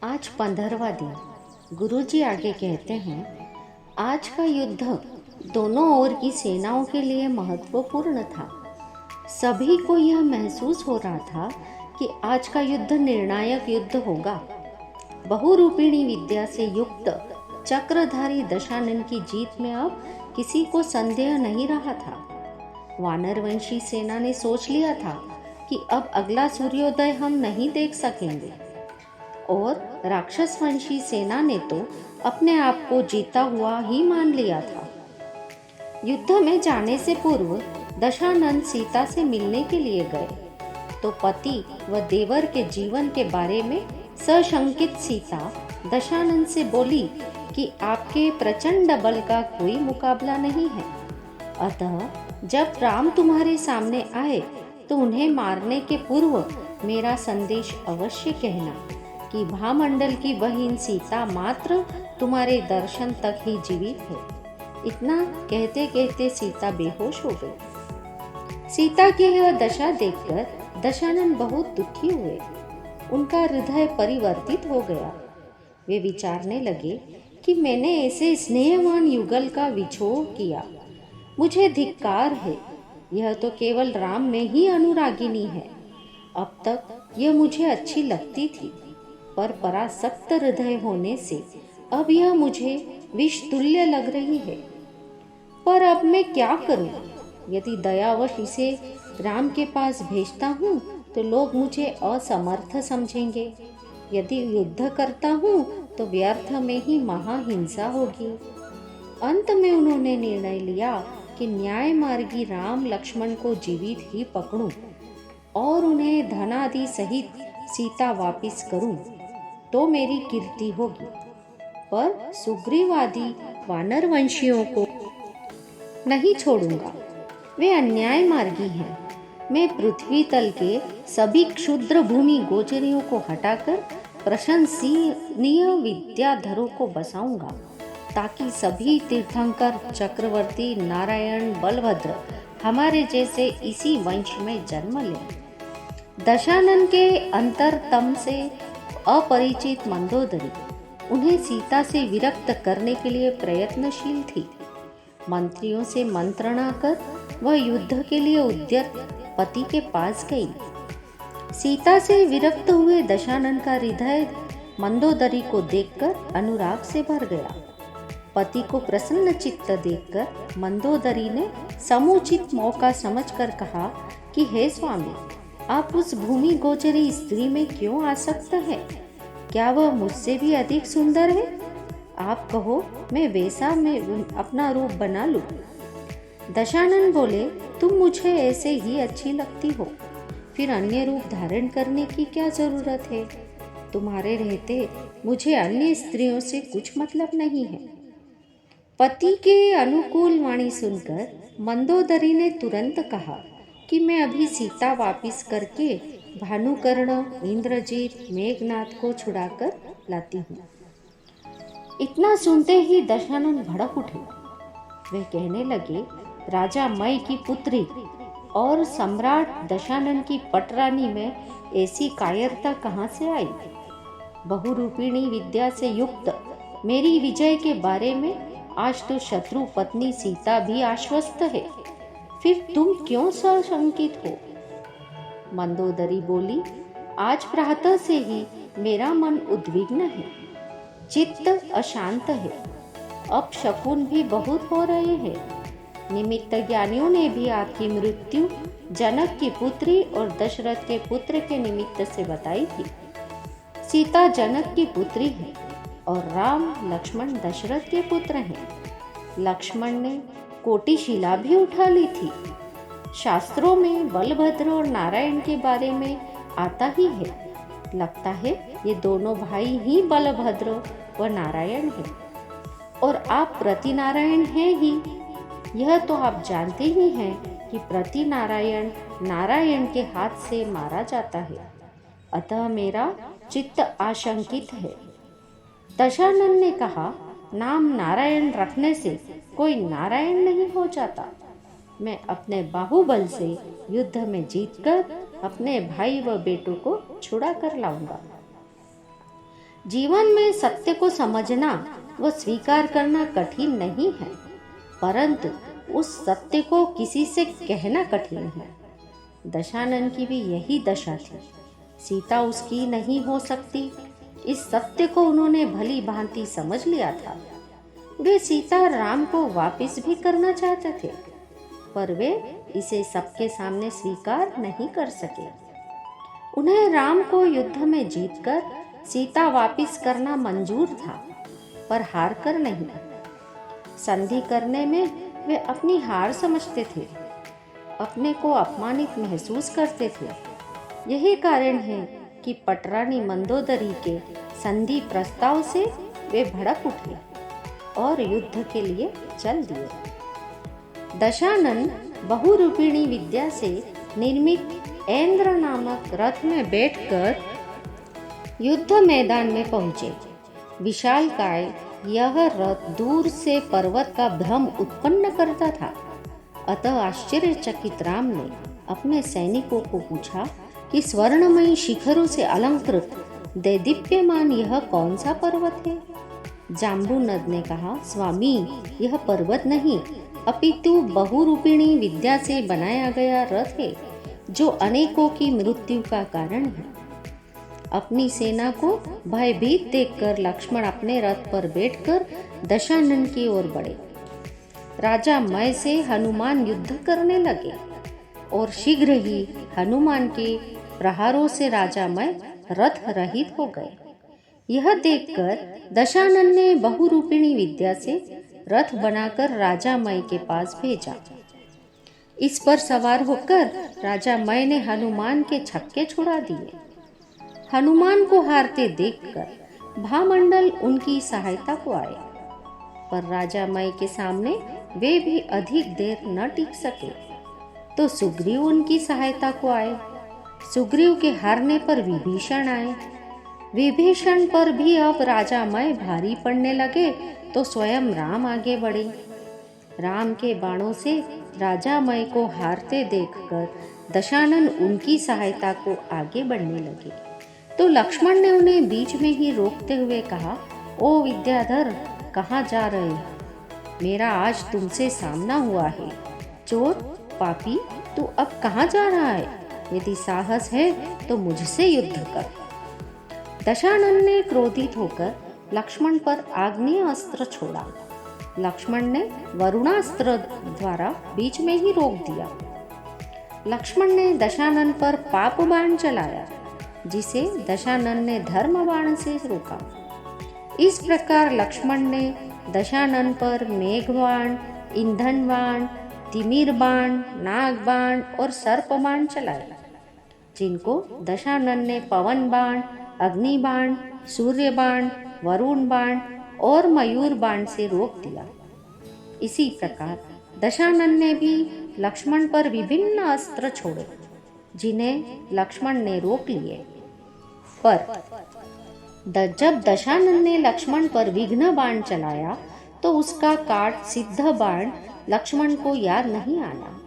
आज 15वां दिन। गुरुजी आगे कहते हैं, आज का युद्ध दोनों ओर की सेनाओं के लिए महत्वपूर्ण था। सभी को यह महसूस हो रहा था कि आज का युद्ध निर्णायक युद्ध होगा। बहुरूपिणी विद्या से युक्त चक्रधारी दशानन की जीत में अब किसी को संदेह नहीं रहा था। वानरवंशी सेना ने सोच लिया था कि अब अगला सूर्योदय हम नहीं देख सकेंगे, और राक्षसवंशी सेना ने तो अपने आप को जीता हुआ ही मान लिया था। युद्ध में जाने से पूर्व दशानन सीता से मिलने के लिए गए तो पति व देवर के जीवन के बारे में सशंकित सीता दशानन से बोली कि आपके प्रचंड बल का कोई मुकाबला नहीं है, अतः जब राम तुम्हारे सामने आए तो उन्हें मारने के पूर्व मेरा संदेश अवश्य कहना कि भामंडल की बहन सीता मात्र तुम्हारे दर्शन तक ही जीवित है। इतना कहते कहते सीता बेहोश हो गई। सीता की यह दशा देखकर दशानन बहुत दुखी हुए। उनका हृदय परिवर्तित हो गया। वे विचारने लगे कि मैंने ऐसे स्नेहवान युगल का विछोड़ किया, मुझे धिक्कार है। यह तो केवल राम में ही अनुरागिनी है। अब तक यह मुझे अच्छी लगती थी, पर परासक्त हृदय होने से अब यह मुझे विष तुल्य लग रही है। पर अब मैं क्या करूं? यदि दयावश इसे राम के पास भेजता हूं तो लोग मुझे असमर्थ समझेंगे। यदि युद्ध करता हूं तो व्यर्थ में ही महाहिंसा होगी। अंत में उन्होंने निर्णय लिया कि न्याय मार्गी राम लक्ष्मण को जीवित ही पकड़ूं और उन्हें धनादि सहित सीता वापिस करूं तो मेरी कीर्ति होगी। पर सुग्रीवादी वानरवंशियों को नहीं छोड़ूंगा, वे अन्याय मार्गी हैं। मैं पृथ्वी तल के सभी क्षुद्र भूमि गोचरियों को हटाकर प्रशंसनीय विद्याधरों को बसाऊंगा, ताकि सभी तीर्थंकर चक्रवर्ती नारायण बलभद्र हमारे जैसे इसी वंश में जन्म लें। दशानन के अंतरतम से अपरिचित मंदोदरी उन्हें सीता से विरक्त करने के लिए प्रयत्नशील थी। मंत्रियों से मंत्रणा कर वह युद्ध के लिए उद्यत पति के पास गई। सीता से विरक्त हुए दशानन का हृदय मंदोदरी को देखकर अनुराग से भर गया। पति को प्रसन्न चित्त देखकर मंदोदरी ने समुचित मौका समझकर कहा कि हे स्वामी, आप उस भूमि गोचरी स्त्री में क्यों आसक्त हैं? क्या वह मुझसे भी अधिक सुंदर है? आप कहो मैं वैसा में अपना रूप बना लूं। दशानन बोले, तुम मुझे ऐसे ही अच्छी लगती हो, फिर अन्य रूप धारण करने की क्या जरूरत है? तुम्हारे रहते मुझे अन्य स्त्रियों से कुछ मतलब नहीं है। पति के अनुकूल वाणी सुनकर मंदोदरी ने तुरंत कहा कि मैं अभी सीता वापिस करके भानुकर्ण, इंद्रजीत, मेघनाथ को छुड़ाकर लाती हूँ। इतना सुनते ही दशानन भड़क उठे। वे कहने लगे, राजा मय की पुत्री और सम्राट दशानन की पटरानी में ऐसी कायरता कहाँ से आई? बहुरूपिणी विद्या से युक्त मेरी विजय के बारे में आज तो शत्रु पत्नी सीता भी आश्वस्त है, फिर तुम क्यों सशंकित हो? मंदोदरी बोली, आज प्रातः से ही मेरा मन उद्विग्न है, चित्त अशांत है। अब शकुन भी बहुत हो रहे हैं। निमित्त ज्ञानियों ने भी आपकी मृत्यु जनक की पुत्री और दशरथ के पुत्र के निमित्त से बताई थी। सीता जनक की पुत्री है और राम लक्ष्मण दशरथ के पुत्र हैं। लक्ष्मण ने कोटिशिला भी उठा ली थी। शास्त्रों में बलभद्र और नारायण के बारे में आता ही है। लगता है ये दोनों भाई ही बलभद्र व नारायण हैं, और आप प्रतिनारायण हैं ही। यह तो आप जानते ही हैं कि प्रतिनारायण नारायण के हाथ से मारा जाता है, अतः मेरा चित्त आशंकित है। दशानन ने कहा, नाम नारायण रखने से कोई नारायण नहीं हो जाता। मैं अपने बाहुबल से युद्ध में जीतकर अपने भाई व बेटों को छुड़ा कर लाऊंगा। जीवन में सत्य को समझना व स्वीकार करना कठिन नहीं है, परंतु उस सत्य को किसी से कहना कठिन है। दशानन की भी यही दशा थी। सीता उसकी नहीं हो सकती, इस सत्य को उन्होंने भली भांति समझ लिया था। वे सीता राम को वापस भी करना चाहते थे, पर वे इसे सबके सामने स्वीकार नहीं कर सके। उन्हें राम को युद्ध में जीतकर सीता वापस करना मंजूर था, पर हार कर नहीं। संधि करने में वे अपनी हार समझते थे, अपने को अपमानित महसूस करते थे। यही कारण है कि पटरानी मंदोदरी के संधि प्रस्ताव से वे भड़क उठे और युद्ध के लिए चल दिए। दशानन बहुरूपिणी विद्या से निर्मित ऐन्द्र नामक रथ में बैठकर युद्ध मैदान में पहुंचे। विशालकाय यह रथ दूर से पर्वत का भ्रम उत्पन्न करता था। अतः आश्चर्यचकित राम ने अपने सैनिकों को पूछा कि स्वर्णमयी शिखरों से अलंकृत दैदीप्यमान यह कौन सा पर्वत है? जाम्बुनद ने कहा, स्वामी, यह पर्वत नहीं अपितु बहुरूपिणी विद्या से बनाया गया रथ है, जो अनेकों की मृत्यु का कारण है। अपनी सेना को भयभीत देखकर लक्ष्मण अपने रथ पर बैठकर दशानन की ओर बढ़े। राजा मय से हनुमान युद्ध करने लगे और शीघ्र ही हनुमान के प्रहारों से राजा मय रथ रहित हो गए। यह देखकर दशानन ने बहुरूपिणी विद्या से रथ बनाकर राजा मय के पास भेजा। इस पर सवार होकर राजा मय ने हनुमान के छक्के छुड़ा दिए। हनुमान को हारते देखकर भामंडल उनकी सहायता को आए, पर राजा मय के सामने वे भी अधिक देर न टिक सके, तो सुग्रीव उनकी सहायता को आए। सुग्रीव के हारने पर विभीषण आए। विभीषण पर भी अब राजा मय भारी पड़ने लगे, तो स्वयं राम आगे बढ़े। राम के बाणों से राजा मय को हारते देखकर दशानन उनकी सहायता को आगे बढ़ने लगे, तो लक्ष्मण ने उन्हें बीच में ही रोकते हुए कहा, ओ विद्याधर, कहाँ जा रहे हो? मेरा आज तुमसे सामना हुआ है। चोर, पापी, तू अब कहाँ जा रहा है? यदि साहस है तो मुझसे युद्ध कर। दशानन ने क्रोधित होकर लक्ष्मण पर आग्नेय अस्त्र छोड़ा। लक्ष्मण ने वरुणास्त्र द्वारा बीच में ही रोक दिया। लक्ष्मण ने दशानन पर पाप बाण चलाया, जिसे दशानन ने धर्म बाण से रोका। इस प्रकार लक्ष्मण ने दशानन पर मेघ बाण, ईंधन बाण, तिमिर बाण, नाग बाण और सर्प बाण चलाए, जिनको दशानन ने पवन बाण, अग्नि बाण, सूर्य बाण, वरुण बाण और मयूर बाण से रोक दिया। इसी प्रकार दशानन ने भी लक्ष्मण पर विभिन्न अस्त्र छोड़े, जिन्हें लक्ष्मण ने रोक लिए। पर जब दशानन ने लक्ष्मण पर विघ्न बाण चलाया, तो उसका काट सिद्ध बाण लक्ष्मण को याद नहीं आना।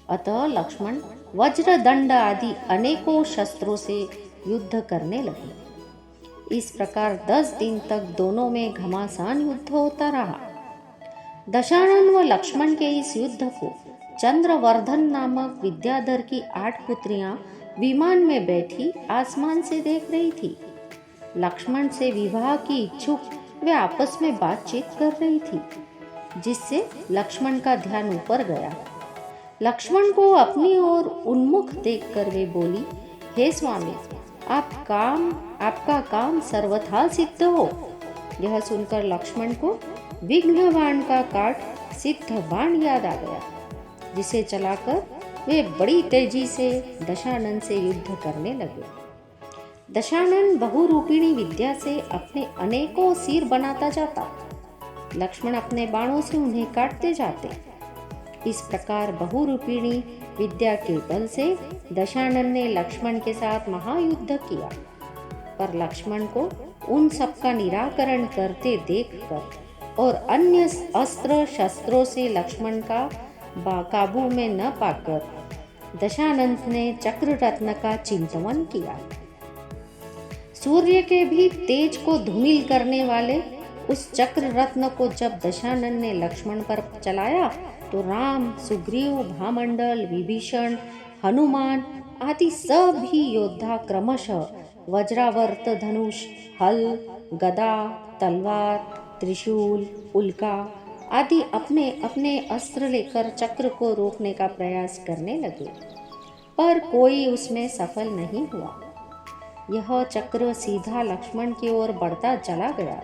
अतः लक्ष्मण वज्र, दंड आदि अनेकों शस्त्रों से युद्ध करने लगे। इस प्रकार 10 दिन तक दोनों में घमासान युद्ध होता रहा। दशानन व लक्ष्मण के इस युद्ध को चंद्रवर्धन नामक विद्याधर की 8 पुत्रियां विमान में बैठी आसमान से देख रही थी। लक्ष्मण से विवाह की इच्छुक वे आपस में बातचीत कर रही थी, जिससे लक्ष्मण का ध्यान ऊपर गया। लक्ष्मण को अपनी ओर उन्मुख देखकर वे बोली, हे स्वामी, आपका काम सर्वथा सिद्ध हो। यह सुनकर लक्ष्मण को विघ्न बाण का काट सिद्ध बाण याद आ गया, जिसे चलाकर वे बड़ी तेजी से दशानन से युद्ध करने लगे। दशानन बहुरूपिणी विद्या से अपने अनेकों सिर बनाता जाता। लक्ष्मण अपने बाणों से उन्हें काटते जाते। इस प्रकार बहुरूपिणी विद्या के बल से दशानन ने लक्ष्मण के साथ महायुद्ध किया, पर लक्ष्मण को उन सब का निराकरण करते देखकर और अन्य अस्त्र शस्त्रों से लक्ष्मण का काबू में न पाकर दशानन ने चक्र रत्न का चिंतन किया। सूर्य के भी तेज को धूमिल करने वाले उस चक्र रत्न को जब दशानन ने लक्ष्मण पर चलाया तो राम, सुग्रीव, भामंडल, विभीषण, हनुमान आदि सभी योद्धा क्रमशः वज्रावर्त धनुष, हल, गदा, तलवार, त्रिशूल, उल्का आदि अपने अपने अस्त्र लेकर चक्र को रोकने का प्रयास करने लगे, पर कोई उसमें सफल नहीं हुआ। यह चक्र सीधा लक्ष्मण की ओर बढ़ता चला गया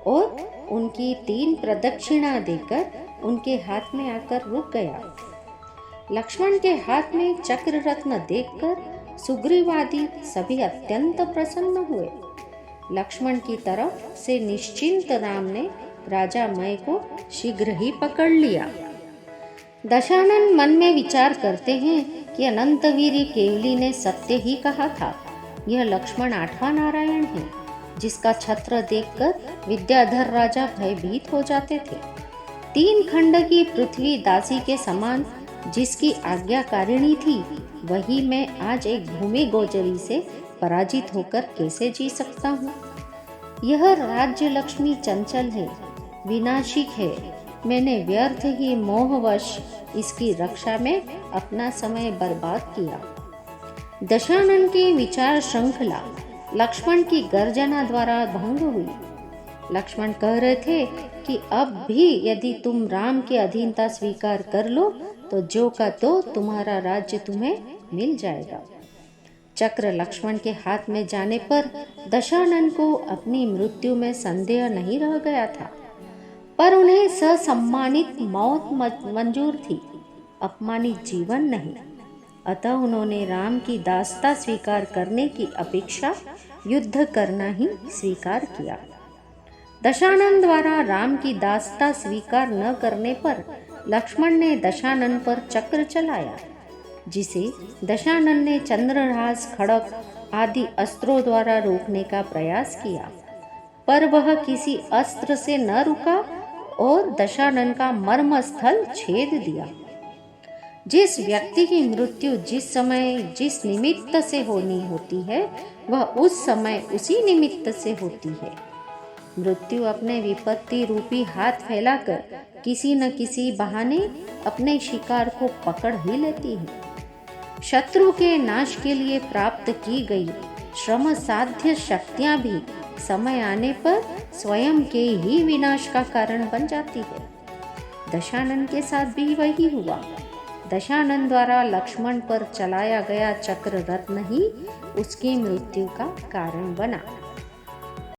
और उनकी 3 प्रदक्षिणा देकर उनके हाथ में आकर रुक गया। लक्ष्मण के हाथ में चक्र रत्न देखकर सुग्रीव आदि सभी अत्यंत प्रसन्न हुए। लक्ष्मण की तरफ से निश्चिंत राम ने राजा मय को शीघ्र ही पकड़ लिया। दशानन मन में विचार करते हैं कि अनंतवीर केवली ने सत्य ही कहा था। यह लक्ष्मण 8वां नारायण है, जिसका छत्र देखकर विद्याधर राजा भयभीत हो जाते थे। 3 खंड की पृथ्वी दासी के समान जिसकी आज्ञाकारिणी थी, वही मैं आज एक भूमि गोचरी से पराजित होकर कैसे जी सकता हूँ। यह राज्य लक्ष्मी चंचल है, विनाशिक है। मैंने व्यर्थ ही मोहवश इसकी रक्षा में अपना समय बर्बाद किया। दशानन की विचार श्रृंखला लक्ष्मण की गर्जना द्वारा भंग हुई। लक्ष्मण कह रहे थे कि अब भी यदि तुम राम की अधीनता स्वीकार कर लो तो जो का तो तुम्हारा राज्य तुम्हें मिल जाएगा। चक्र लक्ष्मण के हाथ में जाने पर दशानन को अपनी मृत्यु में संदेह नहीं रह गया था, पर उन्हें ससम्मानित मौत मंजूर थी, अपमानित जीवन नहीं। अतः उन्होंने राम की दासता स्वीकार करने की अपेक्षा युद्ध करना ही स्वीकार किया। दशानन द्वारा राम की दासता स्वीकार न करने पर लक्ष्मण ने दशानन पर चक्र चलाया, जिसे दशानन ने चंद्रहास, खड़ग आदि अस्त्रों द्वारा रोकने का प्रयास किया, पर वह किसी अस्त्र से न रुका और दशानन का मर्मस्थल छेद दिया। जिस व्यक्ति की मृत्यु जिस समय जिस निमित्त से होनी होती है, वह उस समय उसी निमित्त से होती है। मृत्यु अपने विपत्ति रूपी हाथ फैलाकर किसी न किसी बहाने अपने शिकार को पकड़ ही लेती है। शत्रु के नाश के लिए प्राप्त की गई श्रम साध्य शक्तियां भी समय आने पर स्वयं के ही विनाश का कारण बन जाती है। दशानन के साथ भी वही हुआ। दशानन द्वारा लक्ष्मण पर चलाया गया चक्र रत्न ही उसकी मृत्यु का कारण बना।